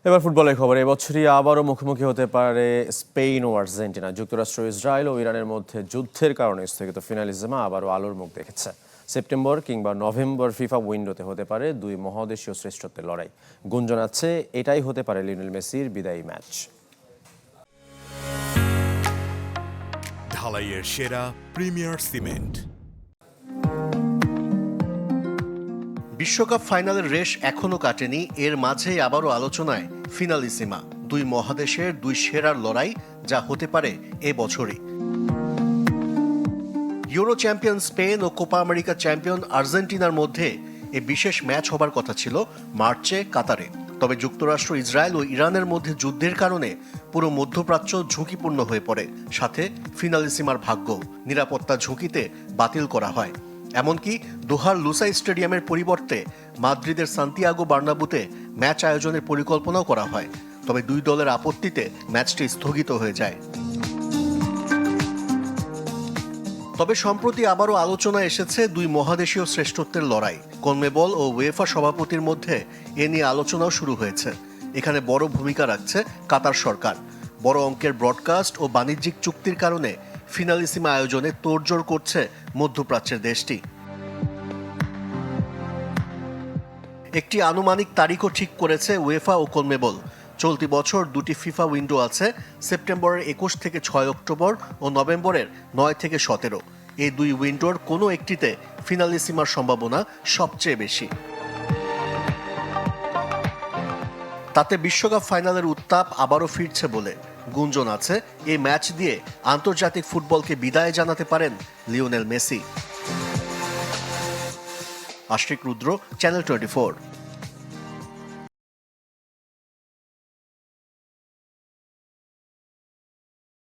এবার ফুটবলের খবর। এবছরই আবারও মুখোমুখি হতে পারে স্পেন ও আর্জেন্টিনা। যুক্তরাষ্ট্র, ইসরায়েল ও ইরানের মধ্যে যুদ্ধের কারণে স্থগিত ফিনালিজমা আবারও আলোর মুখ দেখেছে। সেপ্টেম্বর কিংবা নভেম্বর ফিফা উইন্ডোতে হতে পারে দুই মহাদেশীয় শ্রেষ্ঠত্বের লড়াই। গুঞ্জন আছে এটাই হতে পারে লিওনেল মেসির বিদায়ী ম্যাচ। ঢালাইয়ের সেরা প্রিমিয়ার সিমেন্ট। বিশ্বকাপ ফাইনালের রেশ এখনো কাটেনি, এর মাঝেই আবারও আলোচনায় ফিনালিসিমা, দুই মহাদেশের দুই সেরার লড়াই, যা হতে পারে এ বছরই। ইউরো চ্যাম্পিয়ন স্পেন ও কোপা আমেরিকা চ্যাম্পিয়ন আর্জেন্টিনার মধ্যে এ বিশেষ ম্যাচ হবার কথা ছিল মার্চে কাতারে। তবে যুক্তরাষ্ট্র, ইসরায়েল ও ইরানের মধ্যে যুদ্ধের কারণে পুরো মধ্যপ্রাচ্য ঝুঁকিপূর্ণ হয়ে পড়ে, সাথে ফিনালিসিমার ভাগ্য নিরাপত্তা ঝুঁকিতে বাতিল করা হয়। এমনকি দোহার লুসাই স্টেডিয়ামের পরিবর্তে মাদ্রিদের সান্তিয়াগো বার্নাবুতে ম্যাচ আয়োজনের পরিকল্পনাও করা হয়। তবে দুই দলের আপত্তিতে ম্যাচটি স্থগিত হয়ে যায়। তবে সম্প্রতি আবারও আলোচনায় এসেছে দুই মহাদেশীয় শ্রেষ্ঠত্বের লড়াই। কনমেবল ও উয়েফা সভাপতির মধ্যে এ নিয়ে আলোচনাও শুরু হয়েছে। এখানে বড় ভূমিকা রাখছে কাতার সরকার। বড় অঙ্কের ব্রডকাস্ট ও বাণিজ্যিক চুক্তির কারণে ফিনালিসিমা আয়োজনে তোড়জোড় করছে মধ্যপ্রাচ্যের দেশটি। একটি আনুমানিক তারিখও ঠিক করেছে উয়েফা ও কনমেবল। চলতি বছর দুটি ফিফা উইন্ডো আছে, সেপ্টেম্বরের 21 থেকে 6 অক্টোবর ও নভেম্বরের 9 থেকে 17। এই দুই উইন্ডোর কোনো একটিতে ফিনালিসিমার সম্ভাবনা সবচেয়ে বেশি। তাতে বিশ্বকাপ ফাইনালের উত্তাপ আবারও ফিরছে বলে গুঞ্জন আছে এই ম্যাচ দিয়ে আন্তর্জাতিক ফুটবলকে বিদায় জানাতে পারেন লিওনেল মেসি। আশিক রুদ্র, চ্যানেল 24।